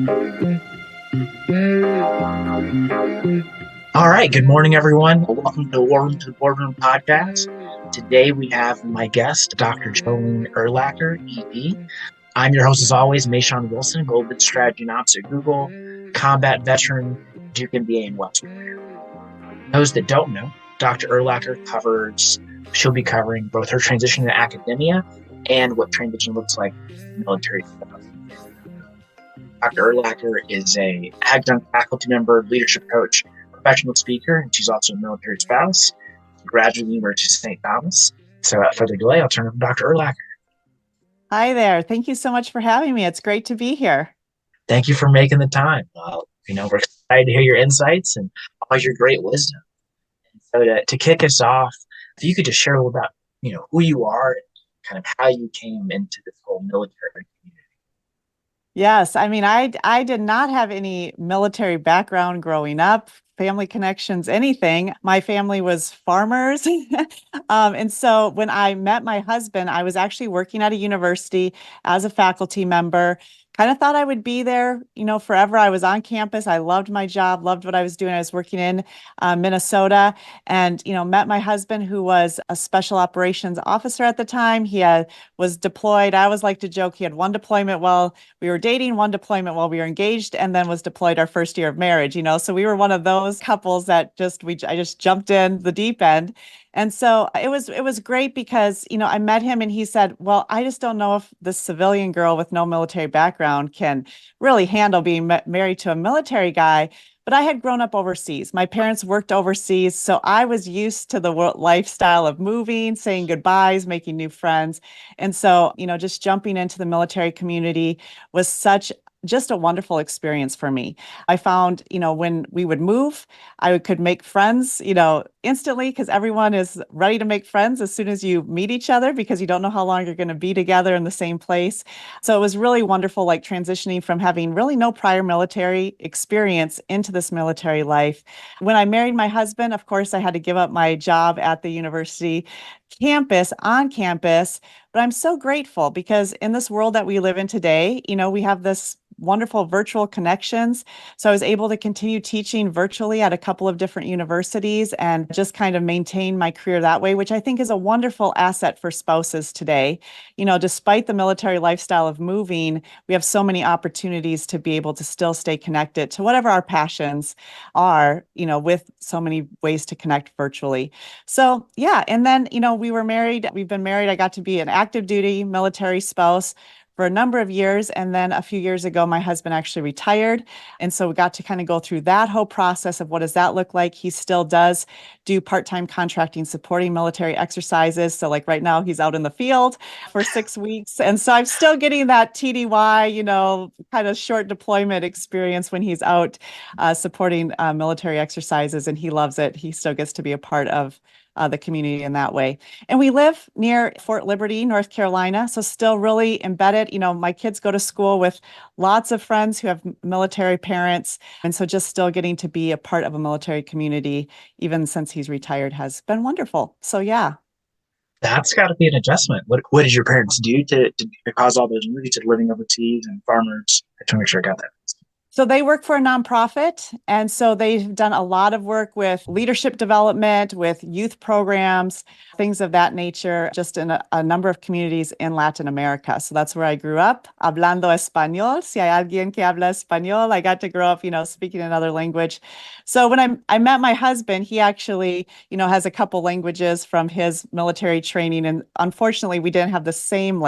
All right. Good morning, everyone. Welcome to Welcome to the Boardroom Podcast. Today we have my guest, Dr. Jolene Erlacher, ED. I'm your host, as always, Mayshawn Wilson, Global Strategy and Ops at Google, combat veteran, Duke MBA, and Webster. Those that don't know, Dr. Erlacher she'll be covering both her transition to academia and what transition looks like in the military. Dr. Erlacher is a adjunct faculty member, leadership coach, professional speaker, and she's also a military spouse. She graduated from the University of St. Thomas. So without further delay, I'll turn it over to Dr. Erlacher. Hi there. Thank you so much for having me. It's great to be here. Thank you for making the time. We're excited to hear your insights and all your great wisdom. So to kick us off, if you could just share a little about, who you are and kind of how you came into this whole military community. Yes, I did not have any military background growing up, family connections, anything. My family was farmers. And so when I met my husband, I was actually working at a university as a faculty member. Kind of thought I would be there, forever. I was on campus. I loved my job, loved what I was doing. I was working in Minnesota and, met my husband, who was a special operations officer at the time. Was deployed. I always like to joke he had one deployment while we were dating, one deployment while we were engaged, and then was deployed our first year of marriage, So we were one of those couples that I just jumped in the deep end. And so it was great because, I met him and he said, well, I just don't know if this civilian girl with no military background can really handle being married to a military guy. But I had grown up overseas. My parents worked overseas, so I was used to the lifestyle of moving, saying goodbyes, making new friends. And so, just jumping into the military community was just a wonderful experience for me. I found, when we would move, I could make friends, instantly, because everyone is ready to make friends as soon as you meet each other, because you don't know how long you're going to be together in the same place. So it was really wonderful, like transitioning from having really no prior military experience into this military life. When I married my husband, of course, I had to give up my job at the university on campus. But I'm so grateful because in this world that we live in today, we have this wonderful virtual connections. So I was able to continue teaching virtually at a couple of different universities and just kind of maintain my career that way, which I think is a wonderful asset for spouses today. Despite the military lifestyle of moving, we have so many opportunities to be able to still stay connected to whatever our passions are, with so many ways to connect virtually. So yeah, and then, we were married. We've been married. I got to be an active duty military spouse for a number of years. And then a few years ago, my husband actually retired. And so we got to kind of go through that whole process of what does that look like? He still does do part-time contracting, supporting military exercises. So like right now he's out in the field for 6 weeks. And so I'm still getting that TDY, kind of short deployment experience when he's out supporting military exercises, and he loves it. He still gets to be a part of the community in that way. And we live near Fort Liberty, North Carolina, so still really embedded. My kids go to school with lots of friends who have military parents. And so just still getting to be a part of a military community, even since he's retired, has been wonderful. So yeah. That's got to be an adjustment. What did your parents do to cause all those moves to living overseas and farmers? I just want to make sure I got that. So they work for a nonprofit. And so they've done a lot of work with leadership development, with youth programs, things of that nature, just in a number of communities in Latin America. So that's where I grew up, hablando español. Si hay alguien que habla español, I got to grow up, speaking another language. So when I met my husband, he actually, has a couple languages from his military training. And unfortunately, we didn't have the same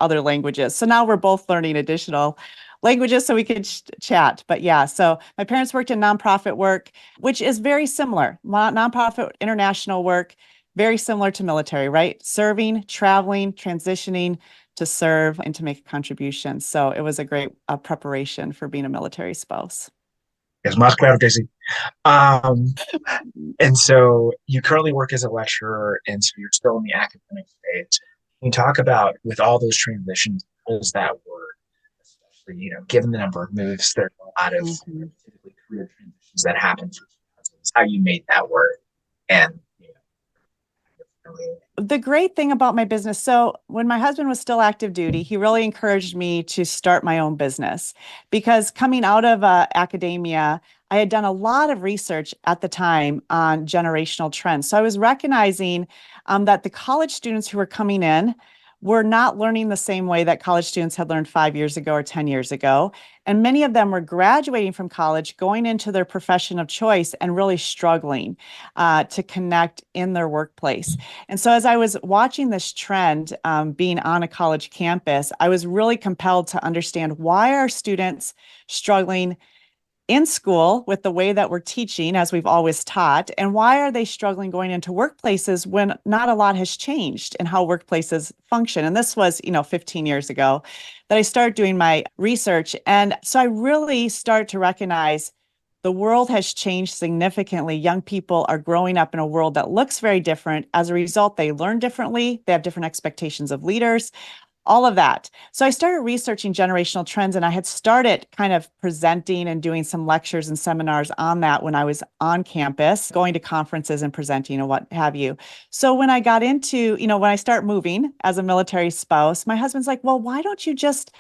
other languages. So now we're both learning additional languages so we could chat. But yeah, so my parents worked in nonprofit work, which is very similar. Nonprofit international work, very similar to military, right? Serving, traveling, transitioning to serve and to make a contribution. So it was a great preparation for being a military spouse. Yes, más claro que sí. And so you currently work as a lecturer, and so you're still in the academic phase. Can you talk about, with all those transitions, how does that work? Especially, given the number of moves, there's a lot of typically career transitions that happen for spouses. How you made that work, and The great thing about my business, so when my husband was still active duty, he really encouraged me to start my own business because coming out of academia, I had done a lot of research at the time on generational trends. So I was recognizing that the college students who were coming in were not learning the same way that college students had learned 5 years ago or 10 years ago. And many of them were graduating from college, going into their profession of choice and really struggling to connect in their workplace. And so, as I was watching this trend, being on a college campus, I was really compelled to understand why are students struggling in school with the way that we're teaching, as we've always taught, and why are they struggling going into workplaces when not a lot has changed in how workplaces function? And this was, 15 years ago that I started doing my research. And so I really start to recognize the world has changed significantly. Young people are growing up in a world that looks very different. As a result, they learn differently. They have different expectations of leaders, all of that. So I started researching generational trends, and I had started kind of presenting and doing some lectures and seminars on that when I was on campus, going to conferences and presenting and what have you. So when I got into, when I start moving as a military spouse, my husband's like, well, why don't you just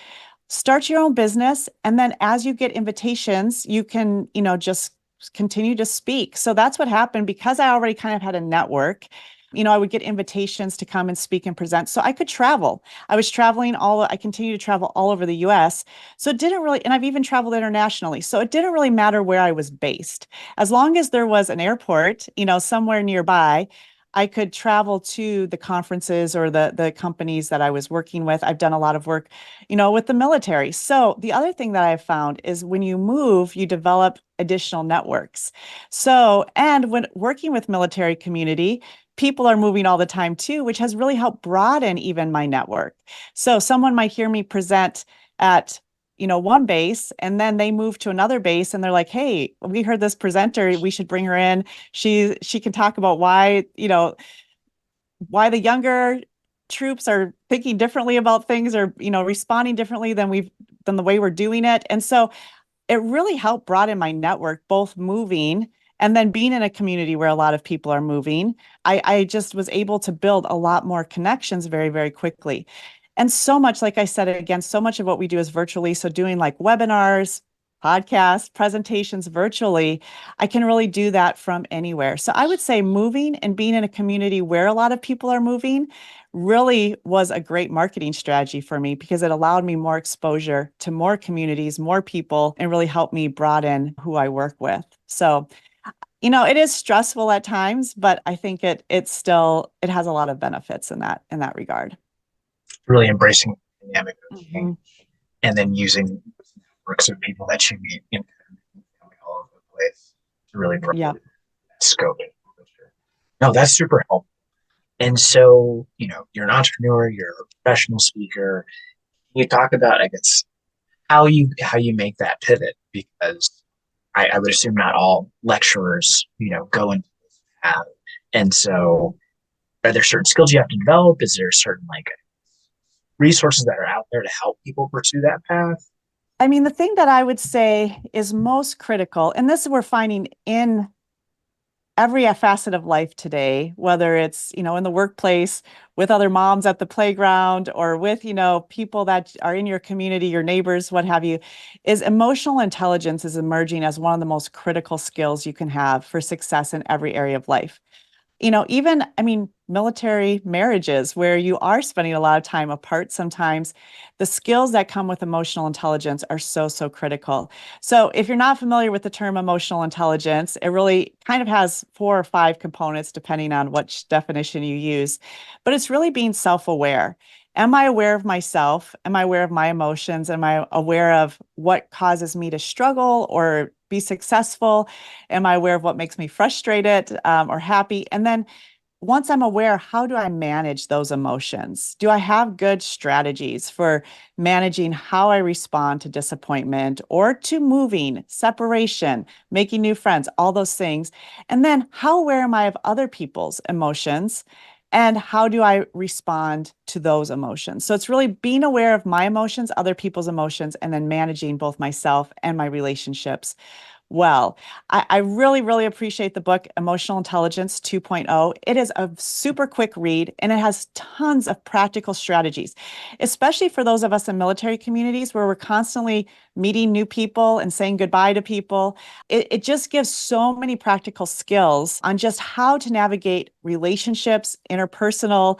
start your own business? And then as you get invitations, you can, just continue to speak. So that's what happened because I already kind of had a network. I would get invitations to come and speak and present. So I could travel. I continue to travel all over the US. So it didn't really, and I've even traveled internationally. So it didn't really matter where I was based. As long as there was an airport, somewhere nearby, I could travel to the conferences or the companies that I was working with. I've done a lot of work, with the military. So the other thing that I've found is when you move, you develop additional networks. So, and when working with military community, people are moving all the time too, which has really helped broaden even my network. So someone might hear me present at one base and then they move to another base and they're like, hey, we heard this presenter, we should bring her in. She can talk about why the younger troops are thinking differently about things or responding differently than the way we're doing it. And so it really helped broaden my network, both moving and then being in a community where a lot of people are moving. I just was able to build a lot more connections very, very quickly. And so much, like I said, again, so much of what we do is virtually. So doing like webinars, podcasts, presentations virtually, I can really do that from anywhere. So I would say moving and being in a community where a lot of people are moving really was a great marketing strategy for me because it allowed me more exposure to more communities, more people, and really helped me broaden who I work with. So, it is stressful at times, but I think it has a lot of benefits in that regard. Really embracing the dynamic of change Mhm. and then using networks of people that you meet all over the place to really Yeah. broaden that scope. No, that's super helpful. And so, you're an entrepreneur, you're a professional speaker. You talk about, I guess, how you make that pivot because I would assume not all lecturers, go into this path. And so are there certain skills you have to develop? Is there certain like resources that are out there to help people pursue that path? I mean, the thing that I would say is most critical, and this we're finding in every facet of life today, whether it's, in the workplace, with other moms at the playground, or with, people that are in your community, your neighbors, what have you, is emotional intelligence is emerging as one of the most critical skills you can have for success in every area of life. Even, I mean, military marriages where you are spending a lot of time apart sometimes, the skills that come with emotional intelligence are so, so critical. So if you're not familiar with the term emotional intelligence, it really kind of has 4 or 5 components depending on which definition you use, but it's really being self-aware. Am I aware of myself? Am I aware of my emotions? Am I aware of what causes me to struggle or be successful? Am I aware of what makes me frustrated or happy? And then once I'm aware, how do I manage those emotions? Do I have good strategies for managing how I respond to disappointment or to moving, separation, making new friends, all those things? And then how aware am I of other people's emotions? And how do I respond to those emotions? So it's really being aware of my emotions, other people's emotions, and then managing both myself and my relationships well. I really, really appreciate the book Emotional Intelligence 2.0. It is a super quick read and it has tons of practical strategies, especially for those of us in military communities where we're constantly meeting new people and saying goodbye to people. It just gives so many practical skills on just how to navigate relationships, interpersonal,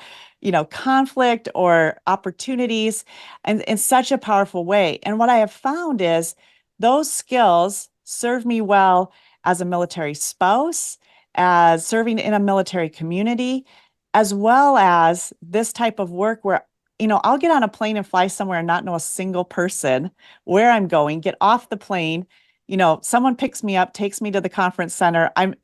conflict or opportunities, and in such a powerful way. And what I have found is those skills serve me well as a military spouse, as serving in a military community, as well as this type of work where, I'll get on a plane and fly somewhere and not know a single person where I'm going, get off the plane, someone picks me up, takes me to the conference center. I'm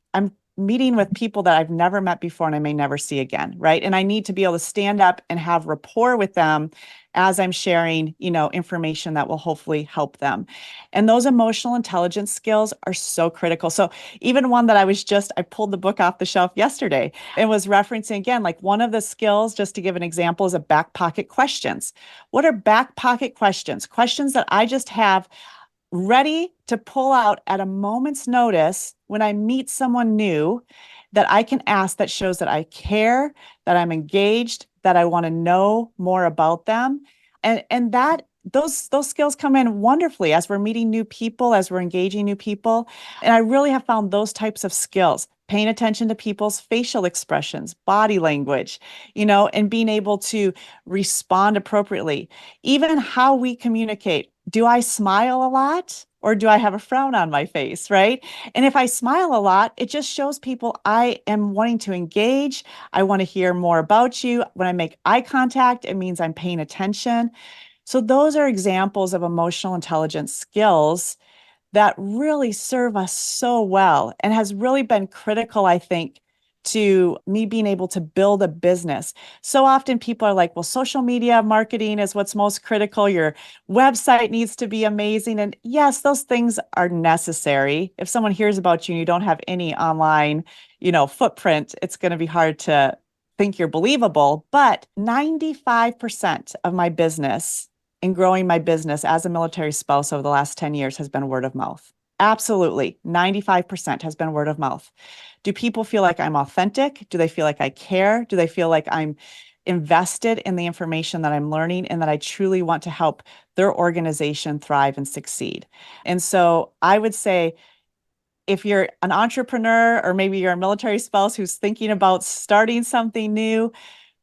meeting with people that I've never met before and I may never see again, right? And I need to be able to stand up and have rapport with them as I'm sharing, information that will hopefully help them. And those emotional intelligence skills are so critical. So even one that I pulled the book off the shelf yesterday and was referencing again, like one of the skills, just to give an example, is a back pocket questions. What are back pocket questions? Questions that I just have ready to pull out at a moment's notice when I meet someone new that I can ask that shows that I care, that I'm engaged, that I want to know more about them. And that those skills come in wonderfully as we're meeting new people, as we're engaging new people. And I really have found those types of skills, paying attention to people's facial expressions, body language, and being able to respond appropriately. Even how we communicate. Do I smile a lot or do I have a frown on my face, right? And if I smile a lot, it just shows people I am wanting to engage. I want to hear more about you. When I make eye contact, it means I'm paying attention. So those are examples of emotional intelligence skills that really serve us so well and has really been critical, I think, to me being able to build a business. So often people are like, well, social media marketing is what's most critical. Your website needs to be amazing. And yes, those things are necessary. If someone hears about you and you don't have any online, footprint, it's going to be hard to think you're believable. But 95% of my business in growing my business as a military spouse over the last 10 years has been word of mouth. Absolutely. 95% has been word of mouth. Do people feel like I'm authentic? Do they feel like I care? Do they feel like I'm invested in the information that I'm learning and that I truly want to help their organization thrive and succeed? And so I would say, if you're an entrepreneur or maybe you're a military spouse who's thinking about starting something new,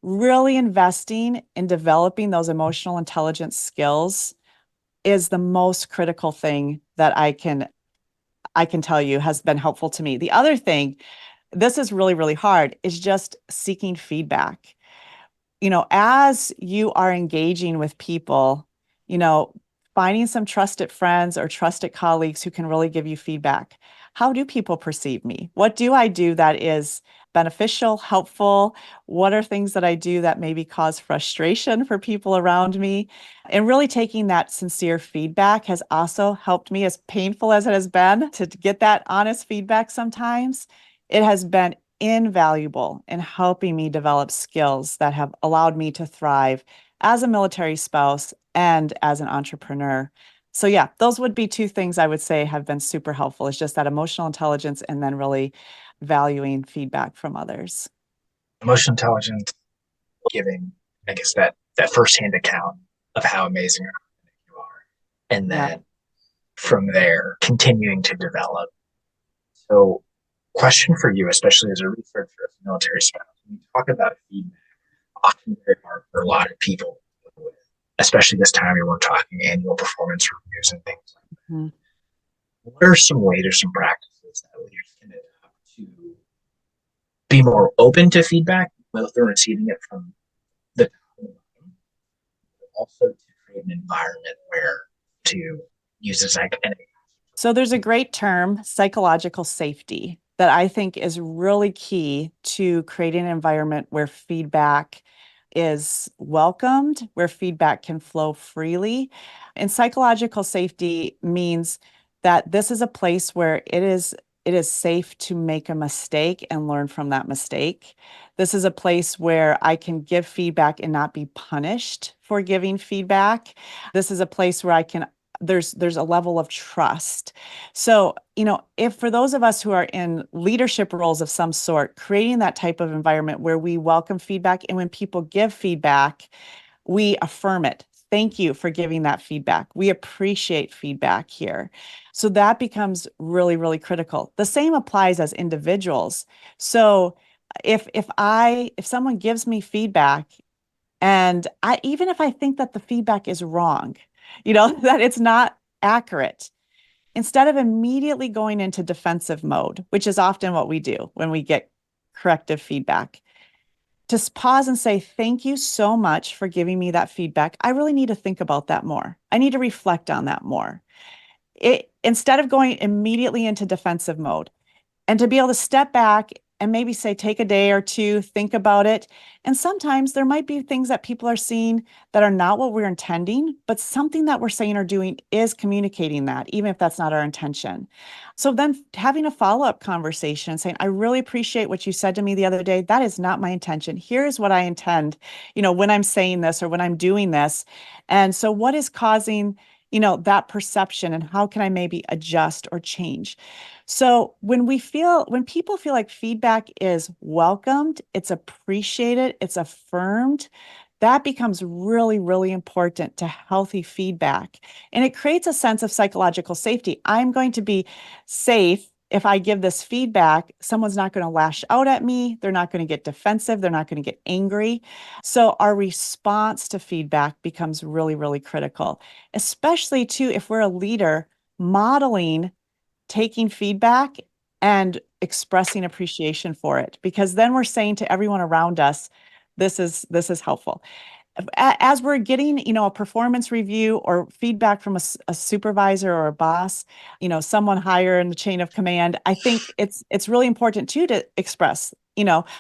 really investing in developing those emotional intelligence skills is the most critical thing that I can tell you has been helpful to me. The other thing, this is really, really hard, is just seeking feedback. As you are engaging with people, finding some trusted friends or trusted colleagues who can really give you feedback. How do people perceive me? What do I do that is beneficial, helpful? What are things that I do that maybe cause frustration for people around me? And really taking that sincere feedback has also helped me, as painful as it has been to get that honest feedback sometimes. It has been invaluable in helping me develop skills that have allowed me to thrive as a military spouse and as an entrepreneur. So yeah, those would be two things I would say have been super helpful. It's just that emotional intelligence and then really valuing feedback from others. Emotional intelligence, giving, I guess, that firsthand account of how amazing you are. And Yeah. then from there, continuing to develop. So, question for you, especially as a researcher, as a military spouse, when you talk about feedback, often very hard for a lot of people, especially this time we were talking annual performance reviews and things like that. Mhm. What are some ways or some practices that leaders can adopt to be more open to feedback, both they're receiving it from the top of the line, but also to create an environment where to use this like an So there's a great term, psychological safety, that I think is really key to creating an environment where feedback is welcomed, where feedback can flow freely. And psychological safety means that this is a place where it is safe to make a mistake and learn from that mistake. This is a place where I can give feedback and not be punished for giving feedback. This is a place where I can there's a level of trust. So, if for those of us who are in leadership roles of some sort, creating that type of environment where we welcome feedback, and when people give feedback, we affirm it. Thank you for giving that feedback. We appreciate feedback here. So that becomes really, really critical. The same applies as individuals. So if someone gives me feedback, and even if I think that the feedback is wrong, that it's not accurate, instead of immediately going into defensive mode, which is often what we do when we get corrective feedback, just pause and say, thank you so much for giving me that feedback. I really need to think about that more. I need to reflect on that more. Instead of going immediately into defensive mode, and to be able to step back and maybe say, take a day or two, think about it. And sometimes there might be things that people are seeing that are not what we're intending, but something that we're saying or doing is communicating that, even if that's not our intention. So then having a follow-up conversation saying, I really appreciate what you said to me the other day. That is not my intention. Here's what I intend, when I'm saying this or when I'm doing this. And so what is causing that perception, and how can I maybe adjust or change? So when people feel like feedback is welcomed, it's appreciated, it's affirmed, that becomes really, really important to healthy feedback. And it creates a sense of psychological safety. I'm going to be safe if I give this feedback. Someone's not going to lash out at me. They're not going to get defensive. They're not going to get angry. So our response to feedback becomes really, really critical, especially too, if we're a leader modeling taking feedback and expressing appreciation for it, because then we're saying to everyone around us, this is helpful. As we're getting, a performance review or feedback from a supervisor or a boss, someone higher in the chain of command, I think it's really important too to express,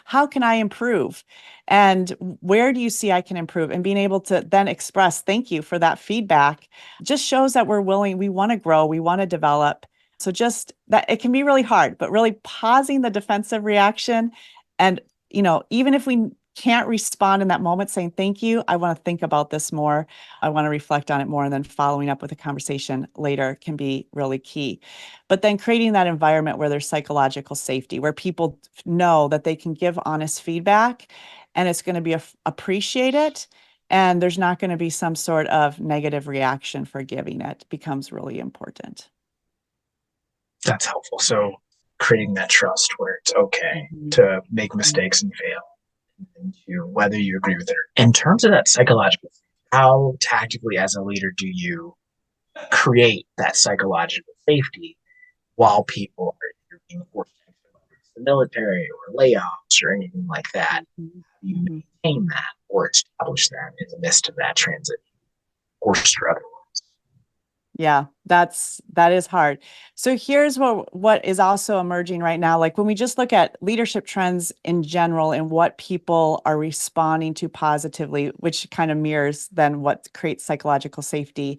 how can I improve? And where do you see I can improve? And being able to then express thank you for that feedback just shows that we're willing, we want to grow, we want to develop. So just that it can be really hard, but really pausing the defensive reaction, and, even if we can't respond in that moment, saying, thank you, I want to think about this more. I want to reflect on it more. And then following up with a conversation later can be really key. But then creating that environment where there's psychological safety, where people know that they can give honest feedback and it's going to be appreciated. And there's not going to be some sort of negative reaction for giving it, becomes really important. That's helpful. So creating that trust where it's okay Mhm. to make mistakes and fail, and to whether you agree with it. In terms of that psychological, how tactically as a leader do you create that psychological safety while people are either being forced to enter, whether it's the military or layoffs or anything like that? Mhm. How do you Mhm. maintain that or establish that in the midst of that transit, forced or otherwise? Yeah, that is hard. So here's what is also emerging right now. Like when we just look at leadership trends in general and what people are responding to positively, which kind of mirrors then what creates psychological safety.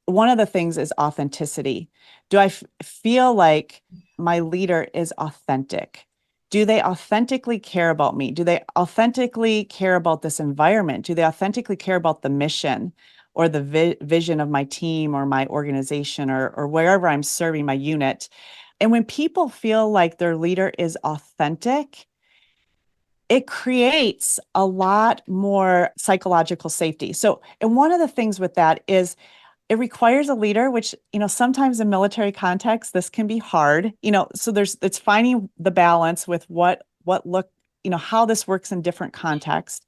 One of the things is authenticity. Do I feel like my leader is authentic? Do they authentically care about me? Do they authentically care about this environment? Do they authentically care about the mission or the vision of my team or my organization or wherever I'm serving my unit? And when people feel like their leader is authentic, it creates a lot more psychological safety. So, and one of the things with that is it requires a leader, which, sometimes in military context, this can be hard, so it's finding the balance with how this works in different contexts.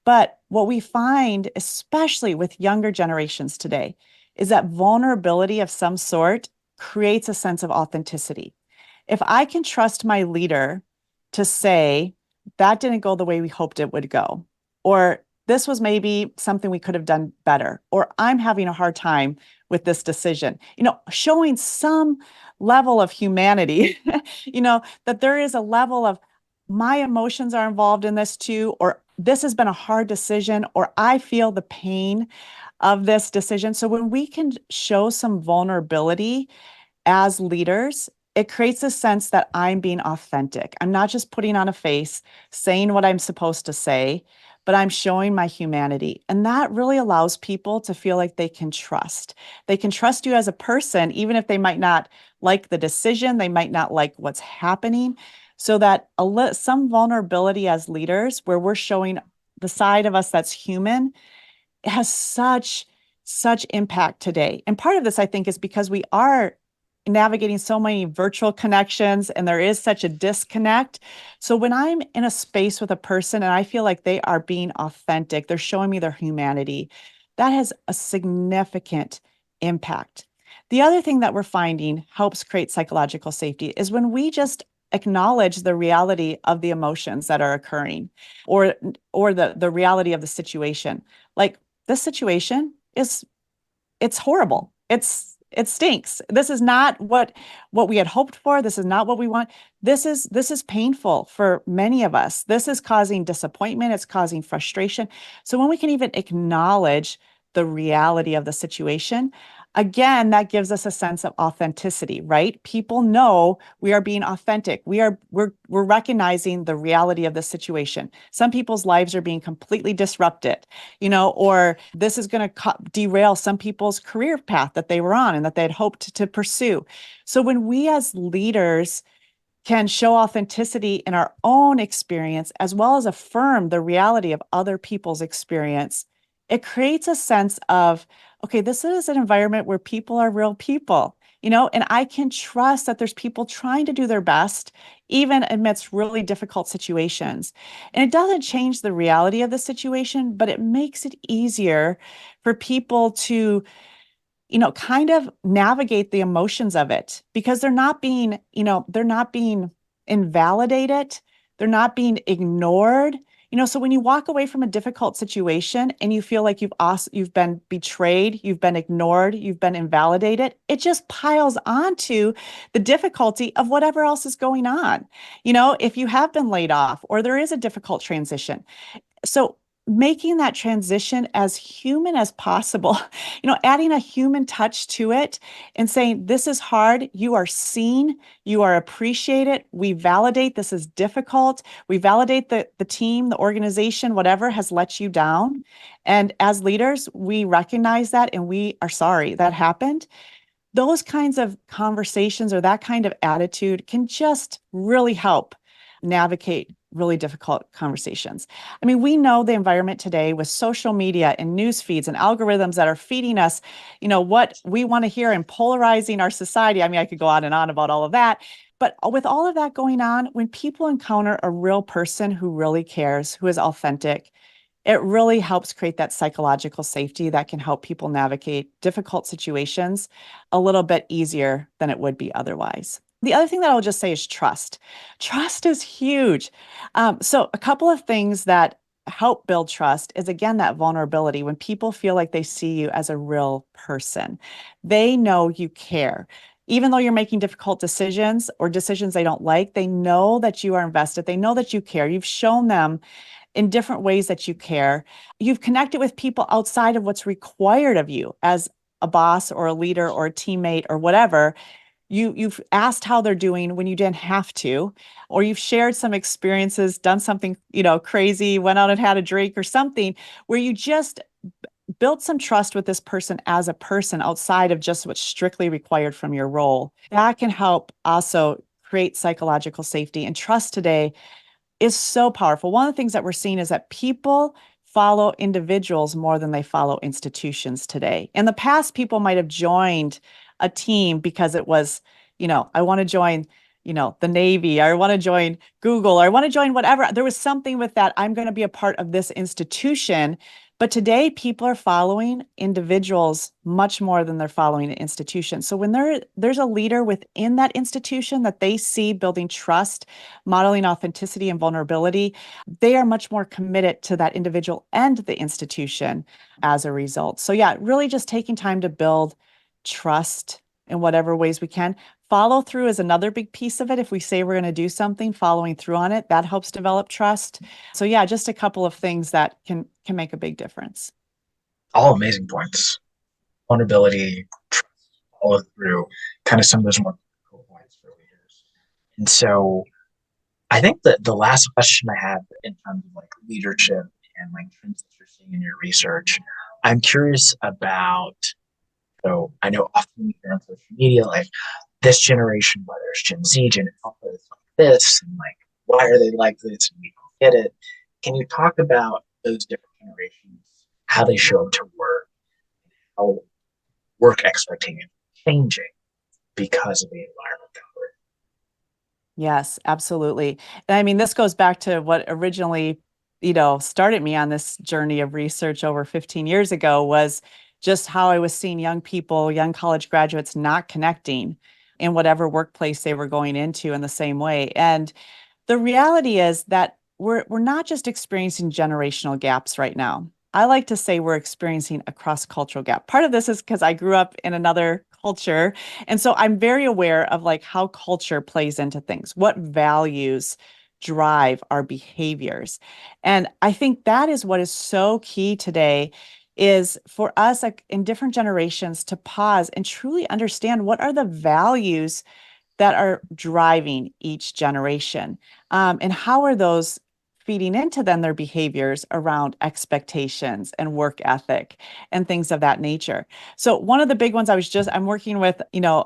But what we find, especially with younger generations today, is that vulnerability of some sort creates a sense of authenticity. If I can trust my leader to say, that didn't go the way we hoped it would go, or this was maybe something we could have done better, or I'm having a hard time with this decision, showing some level of humanity, that there is a level of my emotions are involved in this too, or this has been a hard decision, or I feel the pain of this decision. So when we can show some vulnerability as leaders, it creates a sense that I'm being authentic. I'm not just putting on a face, saying what I'm supposed to say, but I'm showing my humanity. And that really allows people to feel like they can trust. They can trust you as a person, even if they might not like the decision, they might not like what's happening. So that some vulnerability as leaders, where we're showing the side of us that's human, has such impact today. And part of this, I think, is because we are navigating so many virtual connections and there is such a disconnect. So when I'm in a space with a person and I feel like they are being authentic, they're showing me their humanity, that has a significant impact. The other thing that we're finding helps create psychological safety is when we just acknowledge the reality of the emotions that are occurring, or the reality of the situation. Like, this situation is, it's horrible. It stinks. This is not what we had hoped for. This is not what we want. This is painful for many of us. This is causing disappointment. It's causing frustration. So when we can even acknowledge the reality of the situation, again, that gives us a sense of authenticity, right? People know we are being authentic. We're recognizing the reality of the situation. Some people's lives are being completely disrupted, or this is going to derail some people's career path that they were on and that they had hoped to pursue. So when we as leaders can show authenticity in our own experience, as well as affirm the reality of other people's experience, it creates a sense of, okay, this is an environment where people are real people, and I can trust that there's people trying to do their best, even amidst really difficult situations. And it doesn't change the reality of the situation, but it makes it easier for people to kind of navigate the emotions of it, because they're not being invalidated. They're not being ignored. So when you walk away from a difficult situation and you feel like you've been betrayed, you've been ignored, you've been invalidated, it just piles onto the difficulty of whatever else is going on. If you have been laid off or there is a difficult transition, so making that transition as human as possible, adding a human touch to it and saying, this is hard. You are seen. You are appreciated. We validate this is difficult. We validate the team, the organization, whatever has let you down. And as leaders, we recognize that and we are sorry that happened. Those kinds of conversations or that kind of attitude can just really help navigate really difficult conversations. I mean, we know the environment today with social media and news feeds and algorithms that are feeding us, what we want to hear and polarizing our society. I mean, I could go on and on about all of that. But with all of that going on, when people encounter a real person who really cares, who is authentic, it really helps create that psychological safety that can help people navigate difficult situations a little bit easier than it would be otherwise. The other thing that I'll just say is trust. Trust is huge. So a couple of things that help build trust is, again, that vulnerability. When people feel like they see you as a real person, they know you care. Even though you're making difficult decisions or decisions they don't like, they know that you are invested. They know that you care. You've shown them in different ways that you care. You've connected with people outside of what's required of you as a boss or a leader or a teammate or whatever. You've asked how they're doing when you didn't have to, or you've shared some experiences, done something, crazy, went out and had a drink or something where you just built some trust with this person as a person outside of just what's strictly required from your role. That can help also create psychological safety. And trust today is so powerful. One of the things that we're seeing is that people follow individuals more than they follow institutions today. In the past, people might have joined a team because it was, I want to join, the Navy, or I want to join Google, or I want to join whatever. There was something with that. I'm going to be a part of this institution. But today, people are following individuals much more than they're following an institution. So when there's a leader within that institution that they see building trust, modeling authenticity and vulnerability, they are much more committed to that individual and the institution as a result. So yeah, really just taking time to build trust in whatever ways we can. Follow through is another big piece of it. If we say we're going to do something, following through on it, that helps develop trust. So yeah, just a couple of things that can make a big difference. All amazing points. Vulnerability, trust, follow through, kind of some of those more critical points for leaders. And so I think that the last question I have in terms of like leadership and like trends that you're seeing in your research. I'm curious about, so I know often you hear on social media, like this generation, whether it's Gen Z, Gen Alpha, is like this, and like, why are they like this? And we don't get it. Can you talk about those different generations, how they show up to work, how work expectations changing because of the environment that we're Yes, absolutely. And I mean, this goes back to what originally, started me on this journey of research over 15 years ago was just how I was seeing young people, young college graduates not connecting in whatever workplace they were going into in the same way. And the reality is that we're not just experiencing generational gaps right now. I like to say we're experiencing a cross-cultural gap. Part of this is because I grew up in another culture. And so I'm very aware of like how culture plays into things, what values drive our behaviors. And I think that is what is so key today is for us like in different generations to pause and truly understand what are the values that are driving each generation. And how are those feeding into then their behaviors around expectations and work ethic and things of that nature. So one of the big ones I'm working with,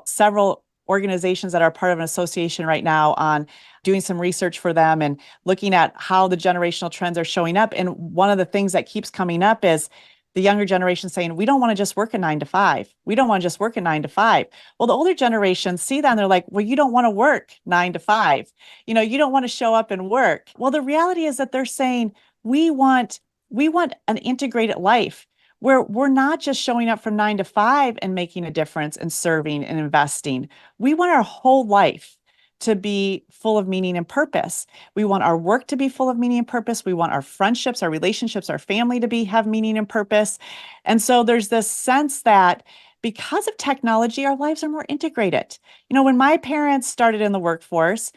several organizations that are part of an association right now on doing some research for them and looking at how the generational trends are showing up. And one of the things that keeps coming up is the younger generation saying, we don't want to just work a 9 to 5. We don't want to just work a 9 to 5. Well, the older generations see that and they're like, well, you don't want to work 9 to 5. You don't want to show up and work. Well, the reality is that they're saying we want an integrated life where we're not just showing up from 9 to 5 and making a difference and serving and investing. We want our whole life to be full of meaning and purpose. We want our work to be full of meaning and purpose. We want our friendships, our relationships, our family to have meaning and purpose. And so there's this sense that because of technology, our lives are more integrated. When my parents started in the workforce,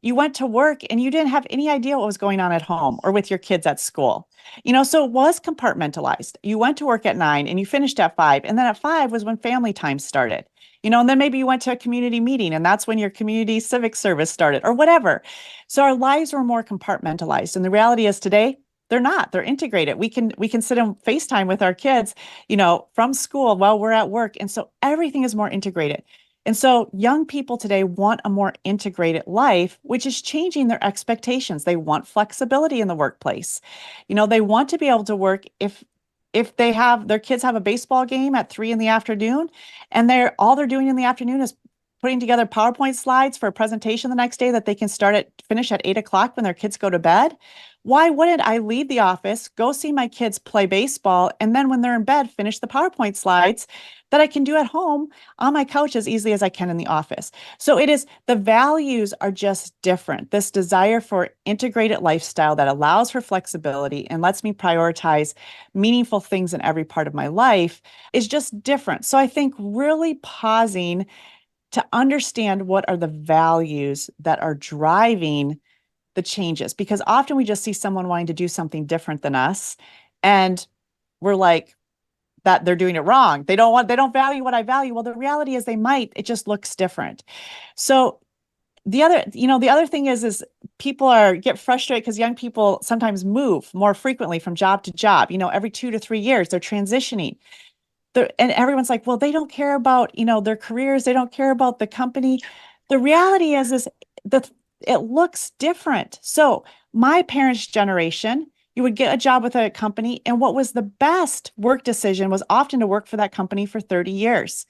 you went to work and you didn't have any idea what was going on at home or with your kids at school. So it was compartmentalized. You went to work at 9 and you finished at 5. And then at 5 was when family time started. And then maybe you went to a community meeting and that's when your community civic service started or whatever. So our lives were more compartmentalized. And the reality is today, they're not. They're integrated. We can sit and FaceTime with our kids, from school while we're at work. And so everything is more integrated. And so young people today want a more integrated life, which is changing their expectations. They want flexibility in the workplace. They want to be able to work if their kids have a baseball game at 3 in the afternoon and all they're doing in the afternoon is putting together PowerPoint slides for a presentation the next day that they can finish at 8 o'clock when their kids go to bed. Why wouldn't I leave the office, go see my kids play baseball, and then when they're in bed, finish the PowerPoint slides that I can do at home on my couch as easily as I can in the office? So the values are just different. This desire for integrated lifestyle that allows for flexibility and lets me prioritize meaningful things in every part of my life is just different. So I think really pausing to understand what are the values that are driving the changes, because often we just see someone wanting to do something different than us and we're like that they're doing it wrong. They don't value what I value. Well, the reality is they might, it just looks different. So the other thing is people get frustrated because young people sometimes move more frequently from job to job, every 2 to 3 years, they're transitioning. And everyone's like, well, they don't care about, their careers. They don't care about the company. The reality is that it looks different. So my parents' generation, you would get a job with a company, and what was the best work decision was often to work for that company for 30 years.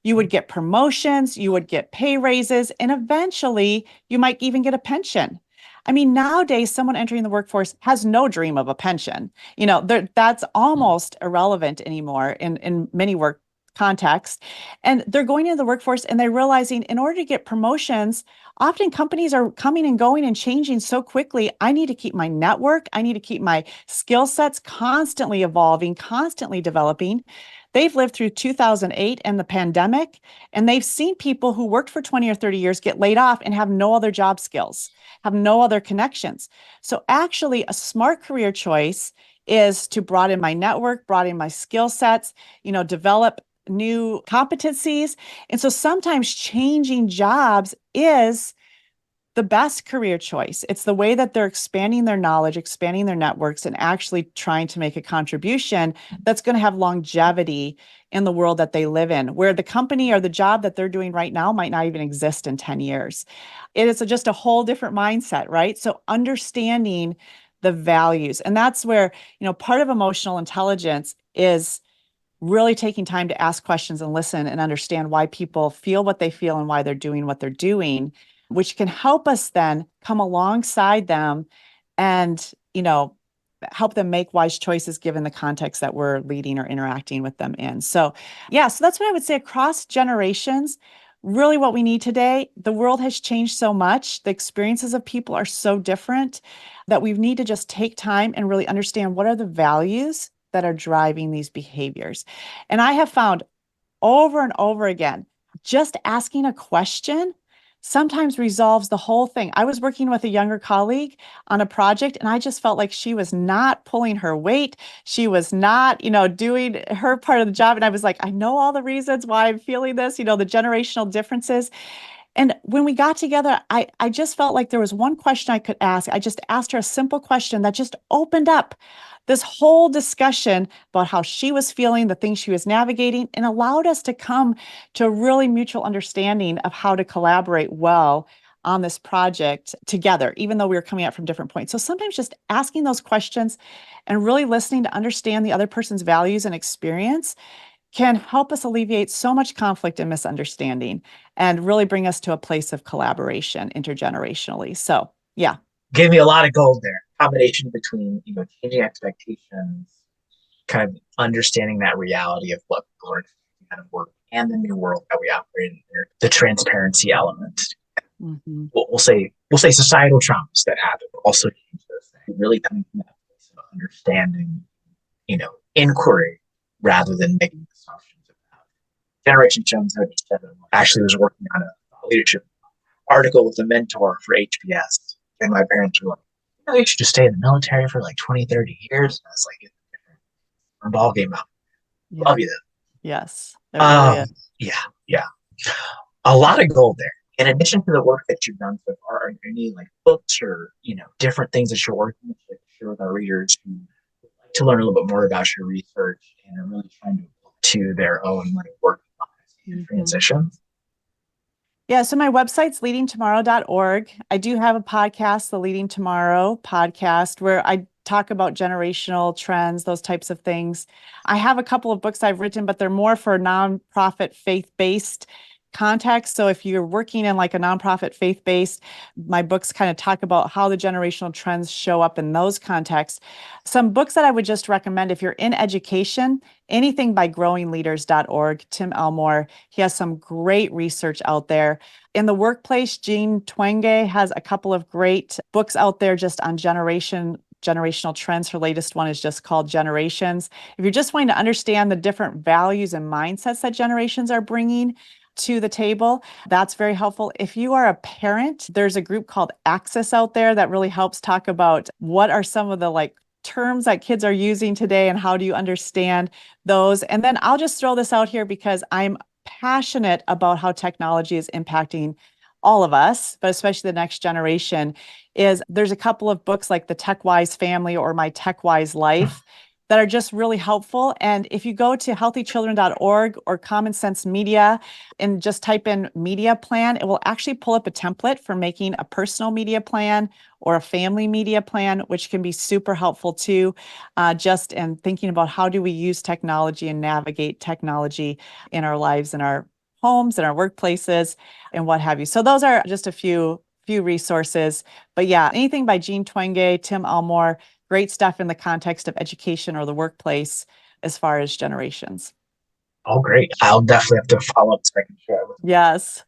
You would get promotions, you would get pay raises, and eventually you might even get a pension. I mean, nowadays, someone entering the workforce has no dream of a pension. That's almost irrelevant anymore in many work contexts. And they're going into the workforce and they're realizing in order to get promotions, often companies are coming and going and changing so quickly. I need to keep my network. I need to keep my skill sets constantly evolving, constantly developing. They've lived through 2008 and the pandemic, and they've seen people who worked for 20 or 30 years get laid off and have no other job skills, have no other connections. So actually, a smart career choice is to broaden my network, broaden my skill sets, develop new competencies. And so sometimes changing jobs is the best career choice. It's the way that they're expanding their knowledge, expanding their networks, and actually trying to make a contribution that's going to have longevity in the world that they live in, where the company or the job that they're doing right now might not even exist in 10 years. It is just a whole different mindset, right? So understanding the values. And that's where, part of emotional intelligence is really taking time to ask questions and listen and understand why people feel what they feel and why they're doing what they're doing, which can help us then come alongside them and, help them make wise choices given the context that we're leading or interacting with them in. So, yeah, so that's what I would say across generations. Really, what we need today, the world has changed so much. The experiences of people are so different that we need to just take time and really understand what are the values that are driving these behaviors. And I have found over and over again, just asking a question sometimes resolves the whole thing. I was working with a younger colleague on a project, and I just felt like she was not pulling her weight. She was not, doing her part of the job. And I was like, I know all the reasons why I'm feeling this, the generational differences. And when we got together, I just felt like there was one question I could ask. I just asked her a simple question that just opened up this whole discussion about how she was feeling, the things she was navigating, and allowed us to come to a really mutual understanding of how to collaborate well on this project together, even though we were coming at from different points. So sometimes just asking those questions and really listening to understand the other person's values and experience can help us alleviate so much conflict and misunderstanding and really bring us to a place of collaboration intergenerationally. So, yeah. Gave me a lot of gold there. Combination between, changing expectations, kind of understanding that reality of what people are expecting out of work and the new world that we operate in here, the transparency element. Mm-hmm. We'll say societal traumas that happen also change those things. Really coming from that place of understanding, inquiry rather than making assumptions about it. Generation Jones actually was working on a leadership article with a mentor for HBS. And my parents were like, you should just stay in the military for like 20, 30 years. And I was like, it's a different ball game out. Yeah. Love you though. Yes, it really is. Yeah. A lot of gold there. In addition to the work that you've done so far, are there any like books or, different things that you're working with that you share with our readers who would like to learn a little bit more about your research and are really trying to their own like work lives and transitions? Yeah, so my website's leadingtomorrow.org. I do have a podcast, the Leading Tomorrow podcast, where I talk about generational trends, those types of things. I have a couple of books I've written, but they're more for nonprofit faith-based context. So if you're working in like a nonprofit faith-based, my books kind of talk about how the generational trends show up in those contexts. Some books that I would just recommend if you're in education, anything by growingleaders.org, Tim Elmore. He has some great research out there. In the workplace, Jean Twenge has a couple of great books out there just on generational trends. Her latest one is just called Generations. If you're just wanting to understand the different values and mindsets that generations are bringing to the table, that's very helpful. If you are a parent, there's a group called Access out there that really helps talk about what are some of the terms that kids are using today and how do you understand those. And then I'll just throw this out here because I'm passionate about how technology is impacting all of us, but especially the next generation. There's a couple of books like The Tech Wise Family or My Tech Wise Life that are just really helpful. And if you go to healthychildren.org or Common Sense Media and just type in media plan, it will actually pull up a template for making a personal media plan or a family media plan, which can be super helpful too, just in thinking about how do we use technology and navigate technology in our lives, in our homes, in our workplaces, and what have you. So those are just a few resources. But yeah, anything by Jean Twenge, Tim Elmore, great stuff in the context of education or the workplace as far as generations. Oh, great. I'll definitely have to follow up so I can share it with you. Yes.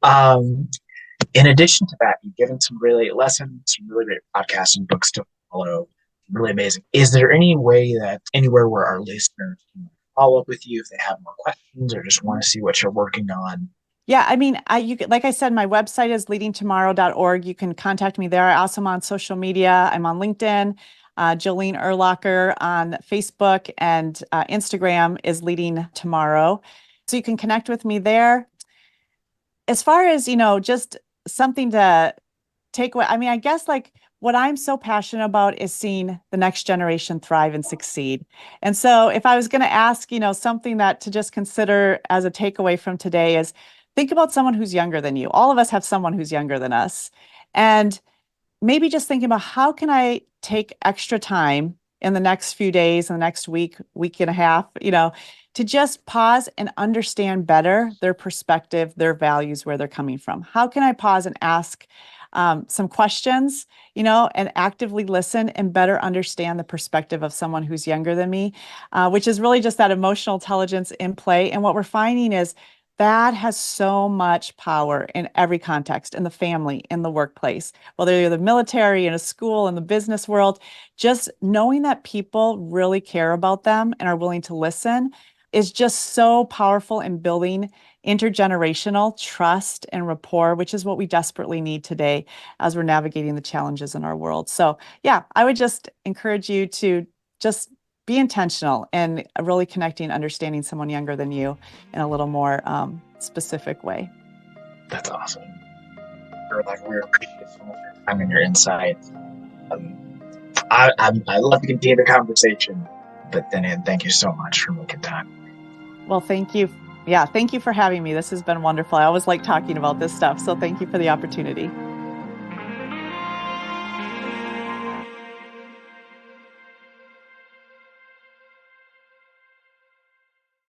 In addition to that, you've given some really lessons, some really great podcasts and books to follow. Really amazing. Is there any way that anywhere where our listeners can follow up with you if they have more questions or just want to see what you're working on? Yeah, I mean, like I said, my website is leadingtomorrow.org. You can contact me there. I also am on social media. I'm on LinkedIn. Jolene Erlacher on Facebook and Instagram is Leading Tomorrow. So you can connect with me there. As far as, just something to take away. I mean, I guess like what I'm so passionate about is seeing the next generation thrive and succeed. And so if I was going to ask, something that to just consider as a takeaway from today is think about someone who's younger than you. All of us have someone who's younger than us. And maybe just thinking about how can I take extra time in the next few days, in the next week, week and a half, to just pause and understand better their perspective, their values, where they're coming from. How can I pause and ask some questions, and actively listen and better understand the perspective of someone who's younger than me, which is really just that emotional intelligence in play. And what we're finding is that has so much power in every context, in the family, in the workplace, whether you're the military, in a school, in the business world. Just knowing that people really care about them and are willing to listen is just so powerful in building intergenerational trust and rapport, which is what we desperately need today as we're navigating the challenges in our world. So yeah, I would just encourage you to just be intentional and really connecting, understanding someone younger than you in a little more specific way. That's awesome. We appreciate so much your time and your insight. Um, I love to continue the conversation, but then thank you so much for making time. Well, thank you. Yeah, thank you for having me. This has been wonderful. I always like talking about this stuff. So thank you for the opportunity.